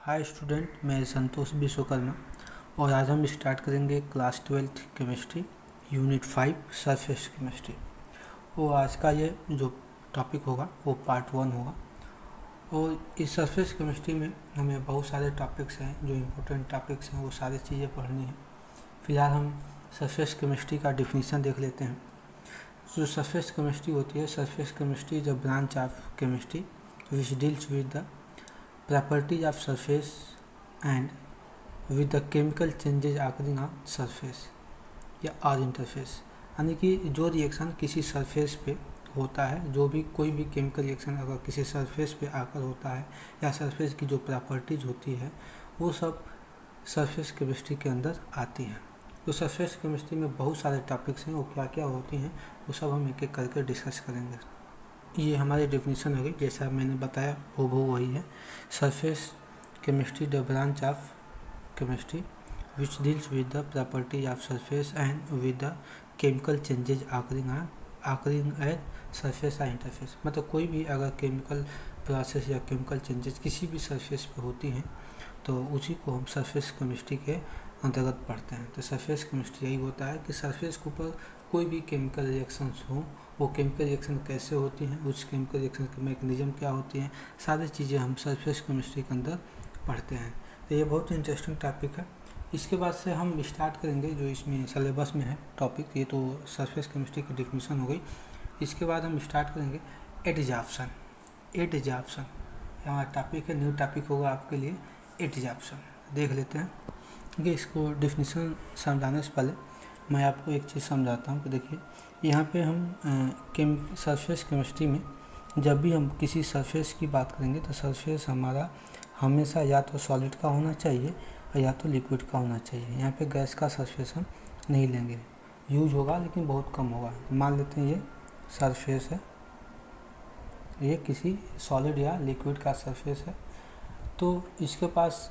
Hi student, मैं संतोष विश्वकर्मा और आज हम स्टार्ट करेंगे class 12th chemistry unit 5 surface chemistry. और आज का ये जो टॉपिक होगा वो पार्ट 1 होगा। और इस सरफेस केमिस्ट्री में हमें बहुत सारे टॉपिक्स हैं, जो इम्पोर्टेंट टॉपिक्स हैं वो सारी चीज़ें पढ़नी है। फिलहाल हम सरफेस केमिस्ट्री का डिफिनीशन देख लेते हैं। जो सरफेस केमिस्ट्री होती है, surface chemistry is a branch of chemistry which deals with the properties of surface and with the chemical changes occurring on surface या और इंटरफेस, यानी कि जो रिएक्शन किसी सरफेस पे होता है, जो भी कोई भी केमिकल रिएक्शन अगर किसी सरफेस पे आकर होता है या सरफेस की जो प्रॉपर्टीज होती है वो सब सरफेस केमिस्ट्री के अंदर आती हैं। तो सरफेस केमिस्ट्री में बहुत सारे टॉपिक्स हैं, वो क्या क्या होती हैं वो सब हम एक एक करके डिस्कस करेंगे। ये हमारी डेफिनेशन हो गई, जैसा मैंने बताया वो वही है। Surface chemistry the branch of chemistry which deals with the property of surface and with the chemical changes occurring at surface या इंटरफेस। मतलब कोई भी अगर केमिकल प्रोसेस या केमिकल चेंजेस किसी भी सरफेस पे होती हैं तो उसी को हम सरफेस केमिस्ट्री के अंतर्गत पढ़ते हैं। तो सरफेस केमिस्ट्री यही होता है कि सरफेस के ऊपर कोई भी केमिकल रिएक्शंस हो, वो केमिकल रिएक्शन कैसे होती हैं, उस केमिकल रिएक्शन के मैकेनिज्म क्या होती हैं, सारी चीज़ें हम सरफेस केमिस्ट्री के अंदर पढ़ते हैं। तो ये बहुत इंटरेस्टिंग टॉपिक है। इसके बाद से हम स्टार्ट करेंगे जो इसमें सिलेबस में है टॉपिक, ये तो सरफेस केमिस्ट्री की डेफिनेशन हो गई। इसके बाद हम स्टार्ट करेंगे एडजॉर्प्शन। एडजॉर्प्शन हमारा टॉपिक है, न्यू टॉपिक होगा आपके लिए एडजॉर्प्शन। देख लेते हैं कि इसको डेफिनेशन समझाने से पहले मैं आपको एक चीज़ समझाता हूँ कि देखिए यहाँ पे हम सरफेस केमिस्ट्री में जब भी हम किसी सरफेस की बात करेंगे तो सरफेस हमारा हमेशा या तो सॉलिड का होना चाहिए या तो लिक्विड का होना चाहिए। यहाँ पे गैस का सरफेस हम नहीं लेंगे, यूज होगा लेकिन बहुत कम होगा। मान लेते हैं ये सरफेस है, ये किसी सॉलिड या लिक्विड का सरफेस है। तो इसके पास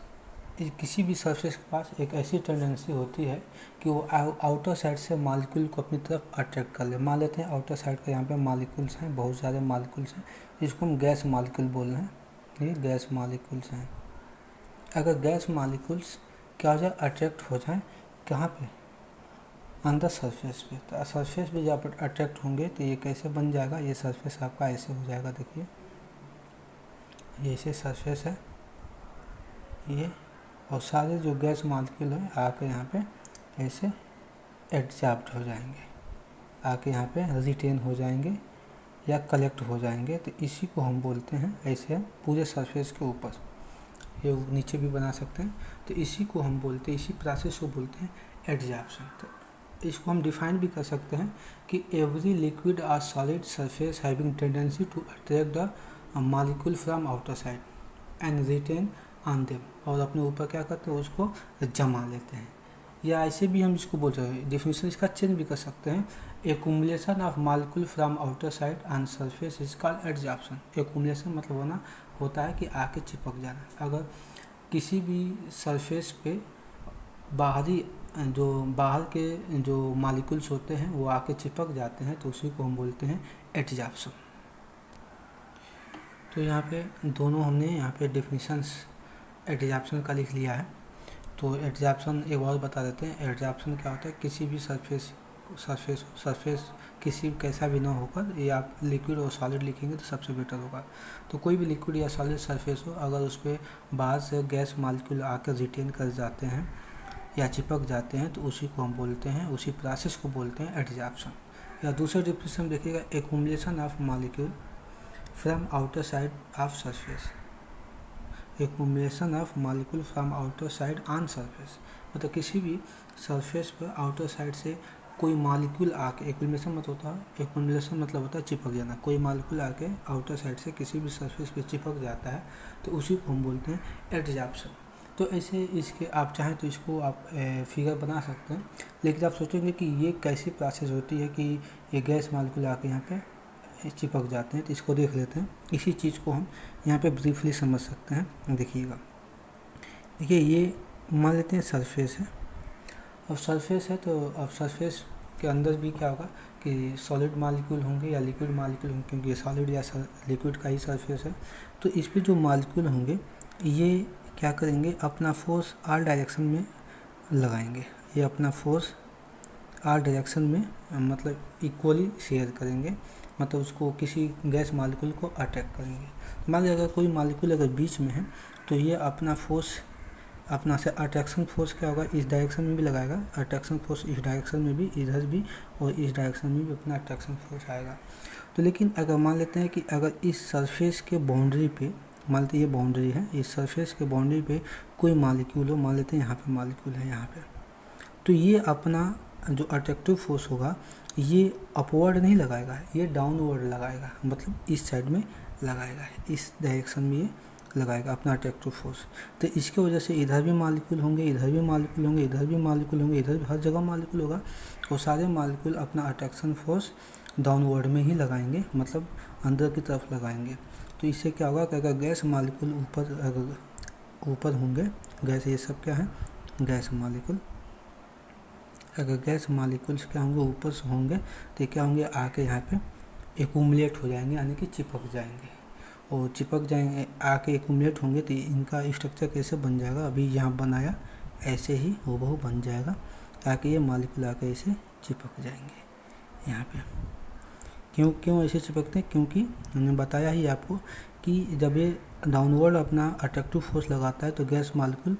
किसी भी सरफेस के पास एक ऐसी टेंडेंसी होती है कि वो आउटर साइड से मॉलिक्यूल को अपनी तरफ अट्रैक्ट कर ले। मान लेते हैं आउटर साइड का यहाँ पे मॉलिक्यूल्स हैं, बहुत सारे मॉलिक्यूल्स हैं, जिसको हम गैस मॉलिक्यूल बोल रहे हैं। ये गैस मॉलिक्यूल्स हैं। अगर गैस मॉलिक्यूल्स क्या हो जाए, अट्रैक्ट हो जाए कहाँ पे, अंदर सरफेस पे, तो सरफेस पे जब अट्रैक्ट होंगे तो ये कैसे बन जाएगा, ये सरफेस आपका ऐसे हो जाएगा। देखिए ये ऐसे सरफेस है ये, और सारे जो गैस मॉलिक्यूल है आके यहाँ पे ऐसे एडजॉर्ब्ड हो जाएंगे, आके यहाँ पे रिटेन हो जाएंगे या कलेक्ट हो जाएंगे। तो इसी को हम बोलते हैं, ऐसे हम पूरे सरफेस के ऊपर, ये नीचे भी बना सकते हैं, तो इसी को हम बोलते हैं, इसी प्रोसेस को बोलते हैं एडजॉर्प्शन। तो इसको हम डिफाइन भी कर सकते हैं कि एवरी लिक्विड और solid surface having tendency to attract the molecule from outer side and retain on them, और अपने ऊपर क्या करते हैं, उसको जमा लेते हैं। या ऐसे भी हम इसको बोल रहे हैं, डेफिनेशन इसका चेंज भी कर सकते हैं। Accumulation of molecule from outer side on surface is called adsorption. Accumulation मतलब होता है कि आके चिपक जाना। अगर किसी भी सरफेस पे बाहर के जो मॉलिक्यूल्स होते हैं वो आके चिपक जाते हैं तो उसी को हम बोलते हैं एडजॉर्प्शन। तो यहाँ पे दोनों हमने यहाँ पे डेफिनेशंस एडजॉर्प्शन का लिख लिया है। तो एडजॉर्प्शन एक और बता देते हैं। एडजॉर्प्शन क्या होता है, किसी भी सरफेस किसी कैसा भी ना होकर, ये आप लिक्विड और सॉलिड लिखेंगे तो सबसे बेटर होगा। तो कोई भी लिक्विड या सॉलिड सरफेस हो, अगर उस पर बाहर से गैस मॉलिक्यूल आकर रिटेन कर जाते हैं या चिपक जाते हैं तो उसी को हम बोलते हैं, उसी प्रोसेस को बोलते हैं एडजॉर्प्शन। या दूसरे डिफिनेशन देखिएगा, accumulation of molecule from outer side of surface. Accumulation of molecule from outer side on surface, मतलब किसी भी सरफेस पर आउटर साइड से कोई मॉलिक्यूल आके, एक्युमुलेशन मतलब होता है चिपक जाना। कोई मॉलिक्यूल आके आउटर साइड से किसी भी सरफेस पे चिपक जाता है तो उसी को हम बोलते हैं एडजॉर्प्शन। तो ऐसे इसके आप चाहें तो इसको आप फिगर बना सकते हैं, लेकिन आप सोचेंगे कि ये कैसी प्रोसेस होती है कि ये गैस मॉलिक्यूल आके यहाँ पे चिपक जाते हैं। तो इसको देख लेते हैं, इसी चीज़ को हम यहाँ पे ब्रीफली समझ सकते हैं। देखिएगा, देखिए ये मान लेते हैं सरफेस है, अब सरफेस है तो अब सरफेस के अंदर भी क्या होगा कि सॉलिड मॉलिक्यूल होंगे या लिक्विड मॉलिक्यूल होंगे, क्योंकि ये सॉलिड या लिक्विड का ही सरफेस है। तो इस पर जो मॉलिक्यूल होंगे ये क्या करेंगे, अपना फोर्स आर डायरेक्शन में लगाएंगे। ये अपना फोर्स आर डायरेक्शन में मतलब इक्वली शेयर करेंगे, मतलब उसको किसी गैस मालिक्यूल को अटैक करेंगे। मान लीजिए अगर कोई मालिक्यूल अगर बीच में है तो ये अपना फोर्स, अपना से अट्रैक्शन फोर्स क्या होगा, इस डायरेक्शन में भी लगाएगा, अट्रैक्शन फोर्स इस डायरेक्शन में भी, इधर भी और इस डायरेक्शन में भी अपना अट्रैक्शन फोर्स आएगा। तो लेकिन अगर मान लेते हैं कि अगर इस सरफेस के बाउंड्री पे, मान लेते हैं ये बाउंड्री है, इस सरफेस के बाउंड्री पे कोई मालिक्यूल हो, मान लेते हैं यहाँ पे मालिक्यूल है यहाँ पे, तो ये अपना जो अट्रैक्टिव फोर्स होगा ये अपवर्ड नहीं लगाएगा, ये डाउनवर्ड लगाएगा, मतलब इस साइड में लगाएगा, इस डायरेक्शन में ये लगाएगा अपना अट्रैक्टिव फोर्स। तो इसके वजह से इधर भी मालिक्यूल होंगे, इधर भी मालिक्यूल होंगे, इधर भी मालिक्यूल होंगे, इधर भी, हर जगह मालिक्यूल होगा, और सारे मालिक्यूल अपना अट्रैक्शन फोर्स डाउनवर्ड में ही लगाएंगे, मतलब अंदर की तरफ लगाएंगे। तो इससे क्या होगा कि अगर गैस मालिक्यूल ऊपर होंगे, गैस ये सब क्या है, गैस मालिक्यूल, अगर गैस मालिक्यूल्स क्या होंगे ऊपर से होंगे तो क्या होंगे, आके यहाँ पे एक्यूमुलेट हो जाएंगे, यानी कि चिपक जाएंगे, और चिपक जाएंगे आके एक्यूमुलेट होंगे तो इनका स्ट्रक्चर कैसे बन जाएगा, अभी यहाँ बनाया ऐसे ही हूबहू बन जाएगा, ताकि ये मालिक्यूल आके ऐसे चिपक जाएंगे यहाँ पे। क्यों ऐसे चिपकते हैं, क्योंकि मैंने बताया ही आपको कि जब ये डाउनवर्ड अपना अट्रैक्टिव फोर्स लगाता है तो गैस मालिक्यूल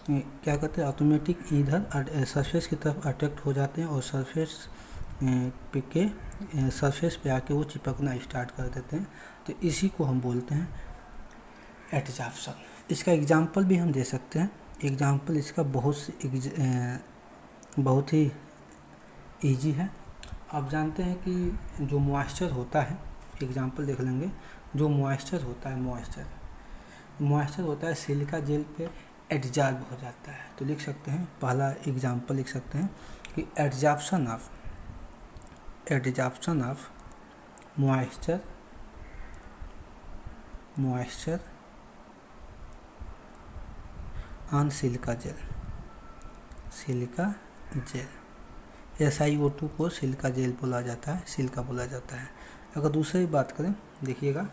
क्या करते हैं, ऑटोमेटिक इधर सरफेस की तरफ अट्रैक्ट हो जाते हैं, और सरफेस पे आके वो चिपकना स्टार्ट कर देते हैं। तो इसी को हम बोलते हैं एडजॉर्प्शन। इसका एग्जांपल भी हम दे सकते हैं, एग्जांपल इसका बहुत ही इजी है। आप जानते हैं कि जो मॉइस्चर होता है, एग्जांपल देख लेंगे, जो मॉइस्चर होता है सिलिका जेल पे एडजॉर्ब हो जाता है। तो लिख सकते हैं, पहला एग्जांपल लिख सकते हैं कि adsorption of moisture on silica gel SiO2 को सिलिका जेल बोला जाता है, सिलिका बोला जाता है। अगर दूसरी बात करें, देखिएगा,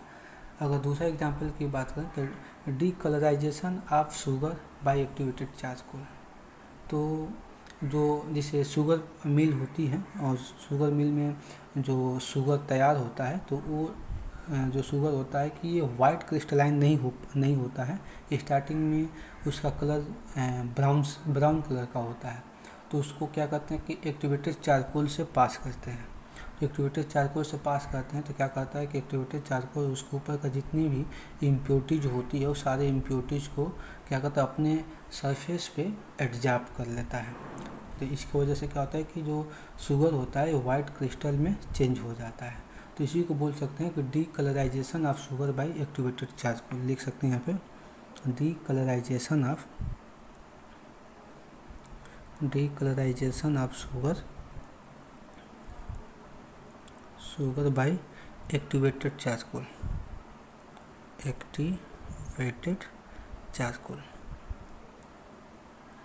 अगर दूसरा एग्जांपल की बात करें तो decolourisation of sugar bye activated charcoal. तो जो जिसे शुगर मिल होती है और शुगर मिल में जो शुगर तैयार होता है, तो वो जो शुगर होता है कि ये वाइट क्रिस्टलाइन नहीं होता है, स्टार्टिंग में उसका कलर ब्राउन कलर का होता है। तो उसको क्या करते हैं कि एक्टिवेटेड चारकोल से पास करते हैं। एक्टिवेटेड चारकोल से पास करते हैं तो क्या करता है कि एक्टिवेटेड चारकोल उसके ऊपर का जितनी भी इम्प्योरिटीज होती है वो सारे इम्प्योरिटीज को क्या करता है, अपने सरफेस पे एडजॉर्ब कर लेता है। तो इसकी वजह से क्या होता है कि जो शुगर होता है वो वाइट क्रिस्टल में चेंज हो जाता है। तो इसी को बोल सकते हैं कि decolourisation of sugar bye activated charcoal. लिख सकते हैं यहाँ पे decolourisation of sugar bye activated charcoal.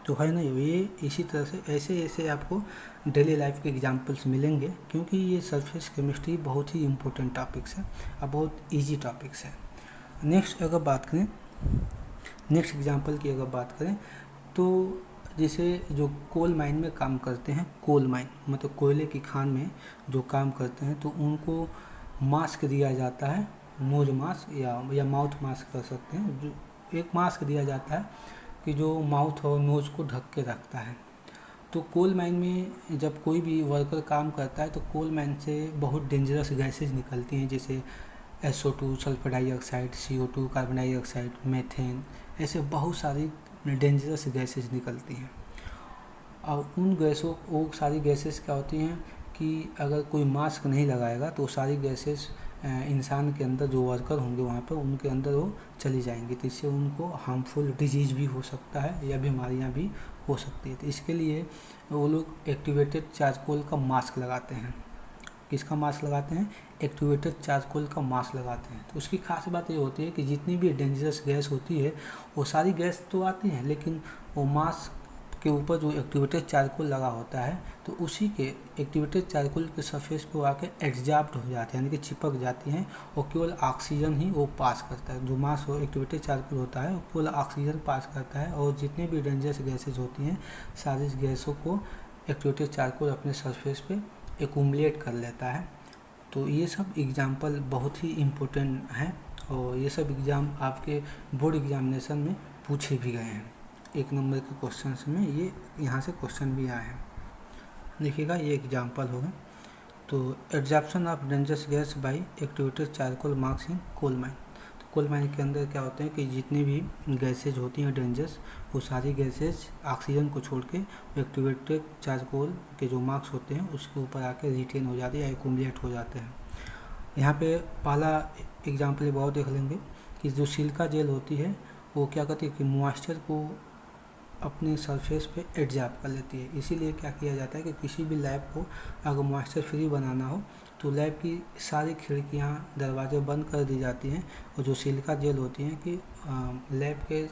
तो है ना, ये इसी तरह से ऐसे आपको डेली लाइफ के एग्जांपल्स मिलेंगे, क्योंकि ये सरफेस केमिस्ट्री बहुत ही इम्पोर्टेंट टॉपिक्स है और बहुत इजी टॉपिक्स है। नेक्स्ट एग्जांपल की अगर बात करें तो जैसे जो कोल माइन में काम करते हैं, कोल माइन मतलब कोयले की खान में जो काम करते हैं, तो उनको मास्क दिया जाता है, नोज मास्क या माउथ मास्क कर सकते हैं। जो एक मास्क दिया जाता है कि जो माउथ और नोज़ को ढक के रखता है। तो कोल माइन में जब कोई भी वर्कर काम करता है तो कोल माइन से बहुत डेंजरस गैसेज निकलती हैं, जैसे SO2 sulphur dioxide, CO2 carbon dioxide, methane, ऐसे बहुत सारी डेंजरस गैसेज निकलती हैं। और वो सारी गैसेस क्या होती हैं कि अगर कोई मास्क नहीं लगाएगा तो सारी गैसेस इंसान के अंदर जो वर्कर होंगे वहाँ पर उनके अंदर वो चली जाएंगी, तो इससे उनको हार्मफुल डिजीज़ भी हो सकता है या बीमारियाँ भी हो सकती है। तो इसके लिए वो लोग एक्टिवेटेड चारकोल का मास्क लगाते हैं। किसका मास्क लगाते हैं? एक्टिवेटेड चारकोल का मास्क लगाते हैं। तो उसकी खास बात ये होती है कि जितनी भी डेंजरस गैस होती है वो सारी गैस तो आती हैं, लेकिन वो मास्क के ऊपर जो एक्टिवेटेड चारकोल लगा होता है तो उसी के एक्टिवेटेड चारकोल के सरफेस पे वो आके एब्जॉर्ब हो जाते हैं, यानी कि चिपक जाती हैं और केवल ऑक्सीजन ही वो पास करता है। जो मास हो एक्टिवेटेड चारकोल होता है वो केवल ऑक्सीजन पास करता है और जितनी भी डेंजरस गैसेज होती हैं सारी गैसों को एक्टिवेटेड चारकोल अपने सरफेस पे एक्यूमुलेट कर लेता है। तो ये सब एग्जाम्पल बहुत ही इम्पोर्टेंट हैं और ये सब एग्ज़ाम आपके बोर्ड एग्जामिनेशन में पूछे भी गए हैं। 1 नंबर के क्वेश्चन में ये यहाँ से क्वेश्चन भी आए हैं। देखिएगा ये एग्जाम्पल होगा। तो absorption of dangerous gas by activated charcoal marks in coal mine. तो कोल माइन के अंदर क्या होते हैं कि जितनी भी गैसेज होती हैं डेंजरस, वो सारी गैसेज ऑक्सीजन को छोड़ के एक्टिवेटेड चारकोल के जो मार्क्स होते हैं उसके ऊपर आके रिटेन हो जाते हैं या एक्यूमुलेट हो जाते हैं। यहाँ पे पहला एग्जाम्पल बहुत देख लेंगे कि जो सिलिका जेल होती है वो क्या करती है कि मॉइस्चर को अपने सरफेस पे एब्जॉर्ब कर लेती है। इसीलिए क्या किया जाता है कि किसी भी लैब को अगर मॉइस्चर फ्री बनाना हो तो लैब की सारी खिड़कियाँ दरवाजे बंद कर दी जाती हैं और जो सिलिका जेल होती हैं कि लैब के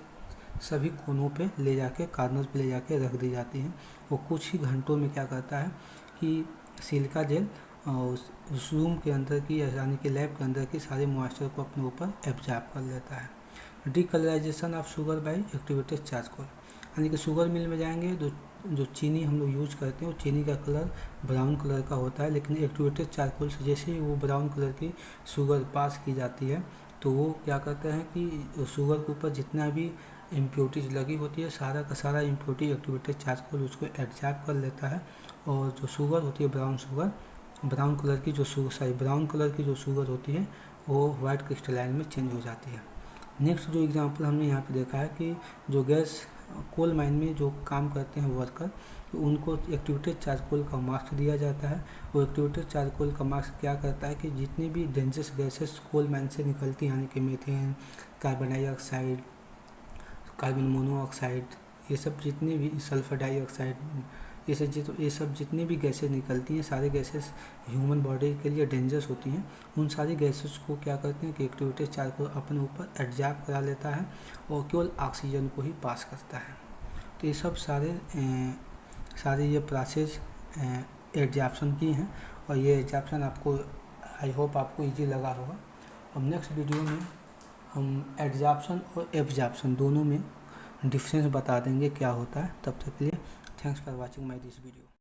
सभी कोनों पे ले जाके कॉर्नर पे ले जाके रख दी जाती हैं। वो कुछ ही घंटों में क्या करता है कि सिलिका जेल उस रूम के अंदर की यानी कि लैब के अंदर की सारे मॉइस्चर को अपने ऊपर एब्जॉर्ब कर लेता है। Decolourisation of sugar bye activated charcoal, यानी कि शुगर मिल में जाएंगे तो जो चीनी हम लोग यूज करते हैं वो चीनी का कलर ब्राउन कलर का होता है, लेकिन एक्टिवेटेड चारकोल से जैसे ही वो ब्राउन कलर की शुगर पास की जाती है तो वो क्या करते हैं कि शुगर के ऊपर जितना भी इम्प्योरिटीज लगी होती है सारा का सारा इम्प्योरिटी एक्टिवेटेड चारकोल उसको एब्जॉर्ब कर लेता है और जो शुगर होती है ब्राउन कलर की जो शुगर होती है वो वाइट क्रिस्टलाइन में चेंज हो जाती है। नेक्स्ट जो एग्जांपल हमने यहाँ पे देखा है कि जो गैस कोल माइन में जो काम करते हैं वर्कर तो उनको एक्टिवेटेड चारकोल का मार्क्स दिया जाता है। वो एक्टिवेटेड चारकोल का मार्क्स क्या करता है कि जितनी भी डेंजरस गैसेस कोल माइन से निकलती हैं, यानी कि methane, carbon dioxide, carbon monoxide, ये सब जितनी भी सल्फर डाइऑक्साइड, ये सब जितनी भी गैसेस निकलती हैं सारी गैसेस ह्यूमन बॉडी के लिए डेंजरस होती हैं। उन सारी गैसेस को क्या करते हैं कि एक्टिवेटेड चारकोल अपने ऊपर एब्जॉर्ब करा लेता है और केवल ऑक्सीजन को ही पास करता है। तो ये सब सारे ये प्रोसेस एब्जॉर्प्शन की हैं और ये एब्जॉर्प्शन आपको आई होप आपको ईजी लगा होगा। अब नेक्स्ट वीडियो में हम एब्जॉर्प्शन और एब्जॉर्प्शन दोनों में डिफरेंस बता देंगे क्या होता है। तब तक के लिए thanks for watching my this video.